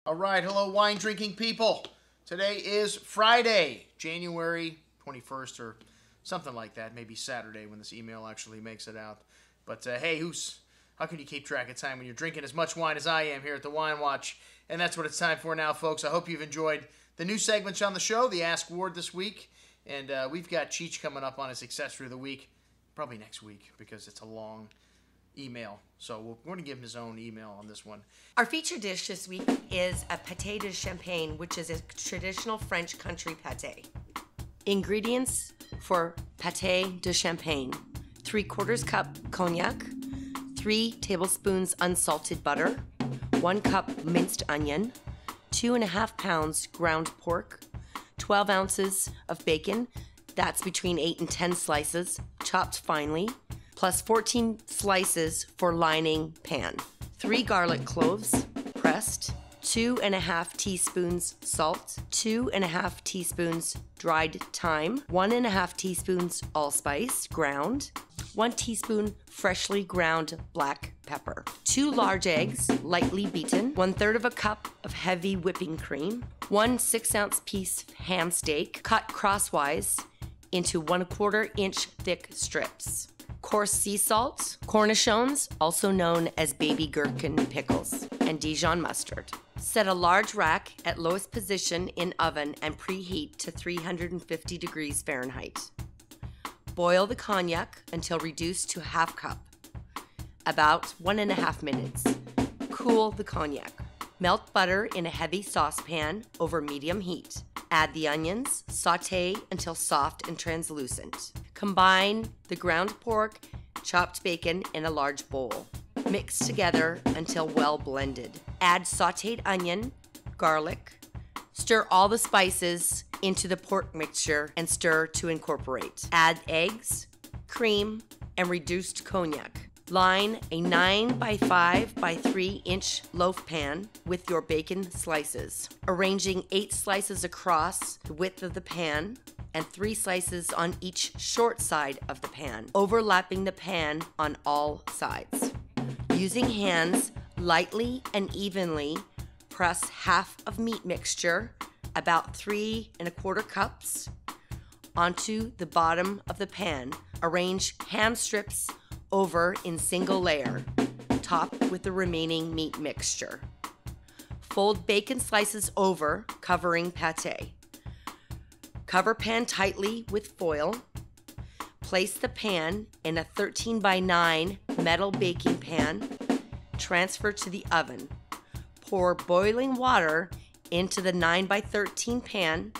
All right, hello wine drinking people. Today is Friday, January 21st or something like that. Maybe Saturday when this email actually makes it out. But hey, how can you keep track of time when you're drinking as much wine as I am here at the Wine Watch? And that's what it's time for now, folks. I hope you've enjoyed the new segments on the show, the Ask Ward this week. And we've got Cheech coming up on his accessory of the week, probably next week because it's a long email. So we're going to give him his own email on this one. Our featured dish this week is a pâté de champagne, which is a traditional French country pâté. Ingredients for pâté de champagne: 3/4 cup cognac, 3 tablespoons unsalted butter, 1 cup minced onion, 2.5 pounds ground pork, 12 ounces of bacon, that's between 8 and 10 slices, chopped finely, plus 14 slices for lining pan. 3 garlic cloves, pressed, 2.5 teaspoons salt, 2.5 teaspoons dried thyme, 1.5 teaspoons allspice, ground, 1 teaspoon freshly ground black pepper, 2 large eggs, lightly beaten, 1/3 cup of heavy whipping cream, 1 6-ounce piece ham steak, cut crosswise into 1/4 inch thick strips, coarse sea salt, cornichons, also known as baby gherkin pickles, and Dijon mustard. Set a large rack at lowest position in oven and preheat to 350 degrees Fahrenheit. Boil the cognac until reduced to 1/2 cup, about 1.5 minutes. Cool the cognac. Melt butter in a heavy saucepan over medium heat. Add the onions, sauté until soft and translucent. Combine the ground pork, chopped bacon in a large bowl. Mix together until well blended. Add sautéed onion, garlic. Stir all the spices into the pork mixture and stir to incorporate. Add eggs, cream, and reduced cognac. Line a 9 by 5 by 3 inch loaf pan with your bacon slices, arranging 8 slices across the width of the pan and 3 slices on each short side of the pan, overlapping the pan on all sides. Using hands, lightly and evenly press half of meat mixture, about 3¼ cups, onto the bottom of the pan. Arrange ham strips over in single layer, top with the remaining meat mixture. Fold bacon slices over, covering pâté. Cover pan tightly with foil. Place the pan in a 13 by 9 metal baking pan. Transfer to the oven. Pour boiling water into the 9 by 13 pan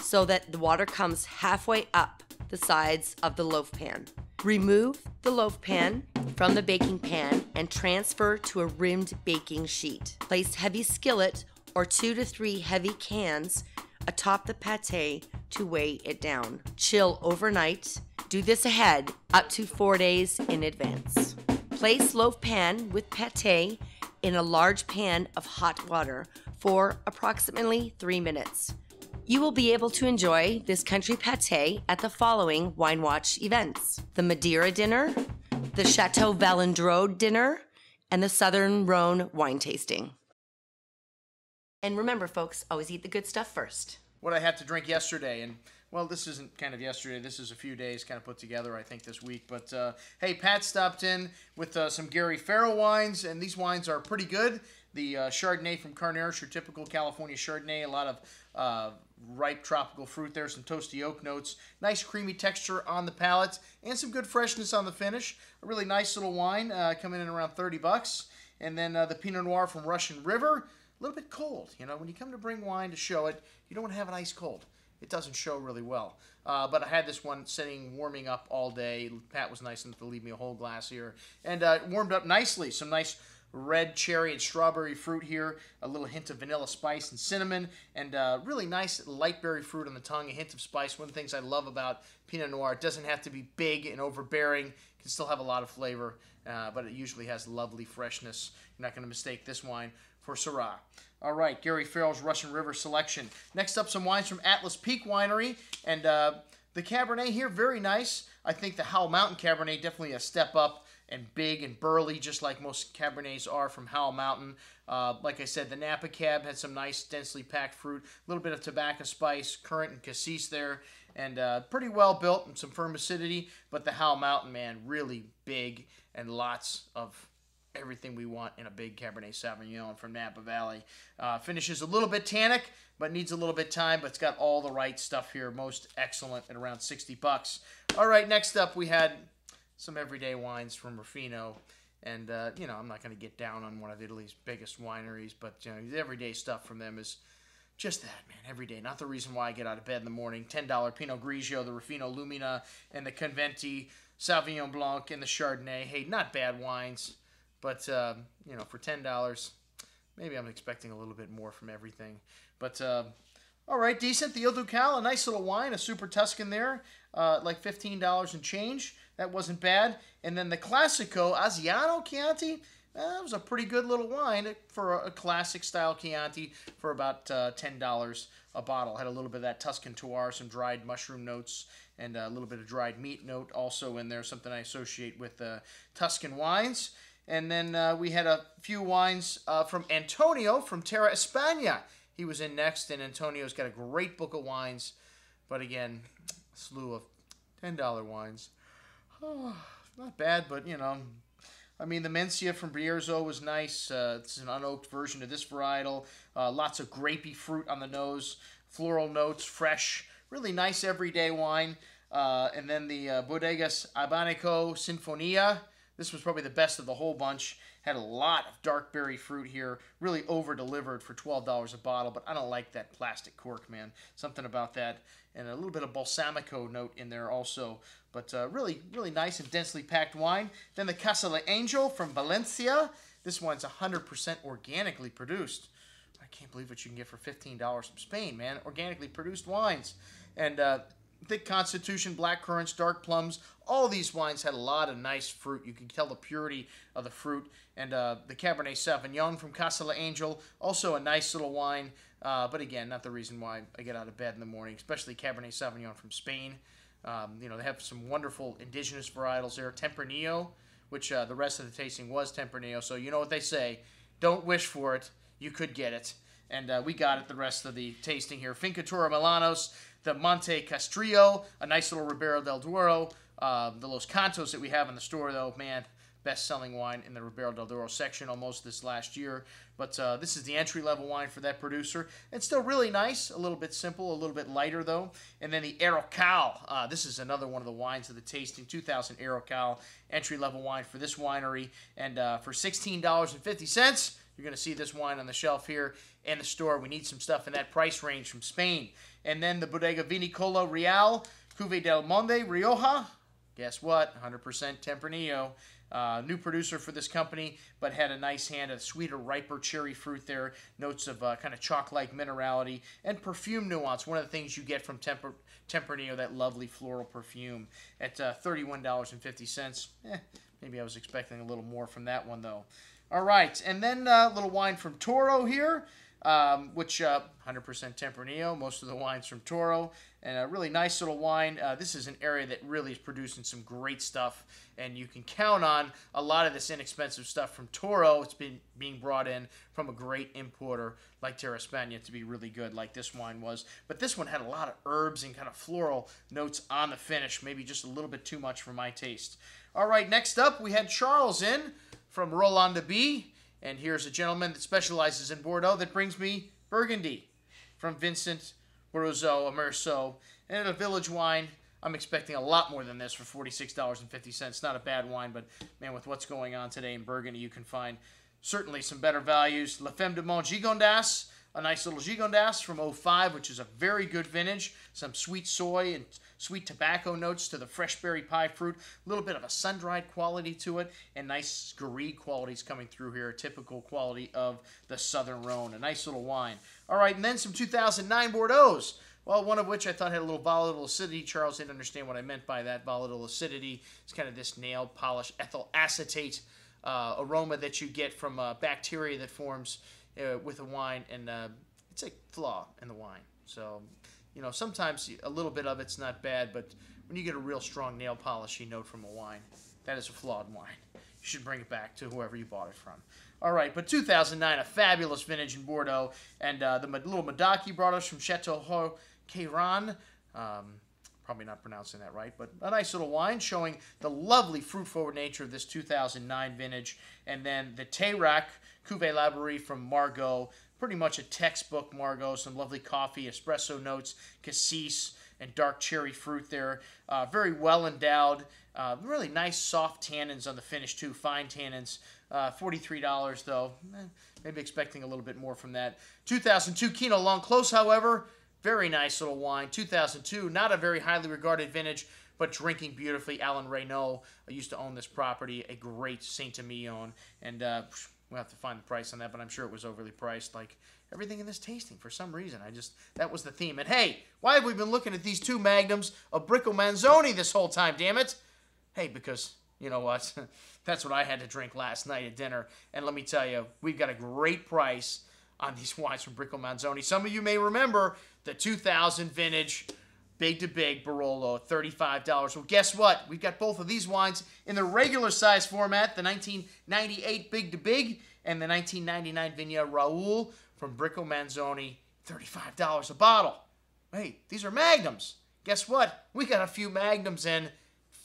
so that the water comes halfway up the sides of the loaf pan. Remove the loaf pan from the baking pan and transfer to a rimmed baking sheet. Place heavy skillet or 2 to 3 heavy cans atop the pâté to weigh it down. Chill overnight. Do this ahead up to 4 days in advance. Place loaf pan with pâté in a large pan of hot water for approximately 3 minutes. You will be able to enjoy this country pâté at the following Wine Watch events: the Madeira dinner, the Chateau Valandrode dinner, and the Southern Rhone wine tasting. And remember, folks, always eat the good stuff first. What I had to drink yesterday, and well, this isn't kind of yesterday, this is a few days kind of put together, I think, this week. But hey, Pat stopped in with some Gary Farrell wines, and these wines are pretty good. The Chardonnay from Carneros, your typical California Chardonnay, a lot of ripe tropical fruit there, some toasty oak notes, nice creamy texture on the palate, and some good freshness on the finish. A really nice little wine coming in around 30 bucks. And then the Pinot Noir from Russian River, a little bit cold. You know, when you come to bring wine to show it, you don't want to have it ice cold. It doesn't show really well. But I had this one sitting, warming up all day. Pat was nice enough to leave me a whole glass here. And it warmed up nicely. Some nice red cherry and strawberry fruit here, a little hint of vanilla spice and cinnamon, and really nice light berry fruit on the tongue, a hint of spice. One of the things I love about Pinot Noir, it doesn't have to be big and overbearing. It can still have a lot of flavor, but it usually has lovely freshness. You're not going to mistake this wine for Syrah. All right, Gary Farrell's Russian River selection. Next up, some wines from Atlas Peak Winery, and the Cabernet here, very nice. I think the Howell Mountain Cabernet definitely a step up and big and burly, just like most Cabernets are from Howell Mountain. Like I said, the Napa Cab had some nice, densely packed fruit, a little bit of tobacco spice, currant and cassis there, and pretty well built and some firm acidity. But the Howell Mountain, man, really big and lots of everything we want in a big Cabernet Sauvignon from Napa Valley. Finishes a little bit tannic, but needs a little bit time, but it's got all the right stuff here. Most excellent at around $60. All right, next up we had some everyday wines from Ruffino. And, you know, I'm not going to get down on one of Italy's biggest wineries, but, you know, the everyday stuff from them is just that, man, every day. Not the reason why I get out of bed in the morning. $10 Pinot Grigio, the Ruffino Lumina, and the Conventi Sauvignon Blanc, and the Chardonnay. Hey, not bad wines, but, you know, for $10, maybe I'm expecting a little bit more from everything. But, all right, decent. The Il Ducal, a nice little wine, a Super Tuscan there, like $15 and change. That wasn't bad. And then the Classico Asiano Chianti, that was a pretty good little wine for a classic style Chianti for about $10 a bottle. Had a little bit of that Tuscan terroir, some dried mushroom notes, and a little bit of dried meat note also in there, something I associate with Tuscan wines. And then we had a few wines from Antonio from Terre, España. He was in next, and Antonio's got a great book of wines. But again, a slew of $10 wines. Oh, not bad, but, you know, I mean, the Mencia from Bierzo was nice. It's an unoaked version of this varietal. Lots of grapey fruit on the nose, floral notes, fresh, really nice everyday wine. And then the Bodegas Abanico Sinfonia. This was probably the best of the whole bunch. Had a lot of dark berry fruit here. Really over-delivered for $12 a bottle, but I don't like that plastic cork, man. Something about that. And a little bit of balsamico note in there also. But really, really nice and densely packed wine. Then the Casa de Angel from Valencia. This one's 100% organically produced. I can't believe what you can get for $15 from Spain, man. Organically produced wines. And thick Constitution, black currants, dark plums. All these wines had a lot of nice fruit. You can tell the purity of the fruit. And the Cabernet Sauvignon from Casa de Angel, also a nice little wine. But again, not the reason why I get out of bed in the morning, especially Cabernet Sauvignon from Spain. You know, they have some wonderful indigenous varietals there. Tempranillo, which the rest of the tasting was Tempranillo. So you know what they say. Don't wish for it. You could get it. And we got it the rest of the tasting here. Finca Torremilanos, the Monte Castrillo, a nice little Ribera del Duero. The Los Cantos that we have in the store, though, man, best-selling wine in the Ribera del Duero section almost this last year. But this is the entry-level wine for that producer. It's still really nice, a little bit simple, a little bit lighter, though. And then the Aerocal. This is another one of the wines of the tasting, 2000 Aerocal, entry-level wine for this winery. And for $16.50, you're going to see this wine on the shelf here in the store. We need some stuff in that price range from Spain. And then the Bodega Vinicola Real, Cuvée del Monte, Rioja. Guess what? 100% Tempranillo. New producer for this company, but had a nice hand of sweeter, riper cherry fruit there. Notes of kind of chalk-like minerality and perfume nuance. One of the things you get from Tempranillo, that lovely floral perfume at $31.50. Maybe I was expecting a little more from that one, though. All right, and then a little wine from Toro here, which 100% Tempranillo, most of the wines from Toro, and a really nice little wine. This is an area that really is producing some great stuff, and you can count on a lot of this inexpensive stuff from Toro. It's been being brought in from a great importer like Terre España to be really good, like this wine was. But this one had a lot of herbs and kind of floral notes on the finish, maybe just a little bit too much for my taste. All right, next up we had Charles in from Roland de Bie. And here's a gentleman that specializes in Bordeaux that brings me Burgundy from Vincent Bourgeois, a Meursault. And a village wine, I'm expecting a lot more than this for $46.50. Not a bad wine, but man, with what's going on today in Burgundy, you can find certainly some better values. La Femme de Mont Gigondas, a nice little Gigondas from '05, which is a very good vintage. Some sweet soy and sweet tobacco notes to the fresh berry pie fruit. A little bit of a sun-dried quality to it, and nice Garrigue qualities coming through here. A typical quality of the Southern Rhone. A nice little wine. All right, and then some 2009 Bordeaux's. Well, one of which I thought had a little volatile acidity. Charles didn't understand what I meant by that volatile acidity. It's kind of this nail polish ethyl acetate aroma that you get from bacteria that forms with a wine, and it's a flaw in the wine. So, you know, sometimes a little bit of it's not bad, but when you get a real strong nail polishy note from a wine, that is a flawed wine. you should bring it back to whoever you bought it from. All right, but 2009, a fabulous vintage in Bordeaux, and the little Madaki brought us from Chateau Queyron. Probably not pronouncing that right, but a nice little wine showing the lovely fruit-forward nature of this 2009 vintage. And then the Tayrac Cuvée Laborie from Margaux, pretty much a textbook Margaux, some lovely coffee, espresso notes, cassis, and dark cherry fruit there. Very well endowed. Really nice soft tannins on the finish too, fine tannins. $43 though. Maybe expecting a little bit more from that. 2002 Quino Long Close, however, very nice little wine. 2002, not a very highly regarded vintage, but drinking beautifully. Alan Reynaud used to own this property, a great Saint-Emilion, and we'll have to find the price on that, but I'm sure it was overly priced, like everything in this tasting for some reason. That was the theme. And hey, why have we been looking at these two magnums of Bricco Manzoni this whole time, damn it? Hey, because, you know what, that's what I had to drink last night at dinner, and let me tell you, we've got a great price on these wines from Bricco Manzoni. Some of you may remember the 2000 vintage Big to Big Barolo, $35. Well, guess what? We've got both of these wines in the regular size format, the 1998 Big to Big and the 1999 Vigna Raoul from Bricco Manzoni, $35 a bottle. Hey, these are magnums. Guess what? We got a few magnums in,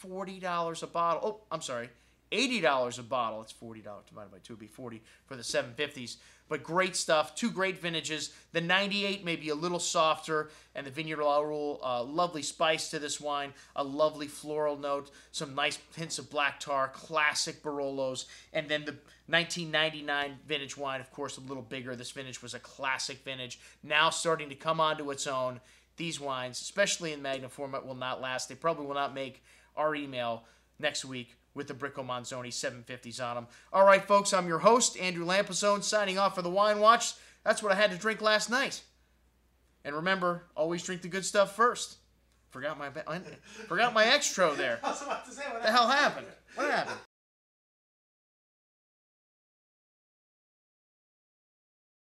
$40 a bottle. Oh, I'm sorry, $80 a bottle. It's $40 divided by 2 would be 40 for the 750s. But great stuff. Two great vintages. The 98 may be a little softer, and the Vigna Raoul, lovely spice to this wine, a lovely floral note, some nice hints of black tar, classic Barolos, and then the 1999 vintage wine, of course, a little bigger. This vintage was a classic vintage, now starting to come onto its own. These wines, especially in Magnum format, will not last. They probably will not make our email next week with the Bricco Manzoni 750s on them. All right, folks, I'm your host, Andrew Lampasone, signing off for the Wine Watch. That's what I had to drink last night. And remember, always drink the good stuff first. Forgot my extro there. I was about to say, what the hell happened? What happened?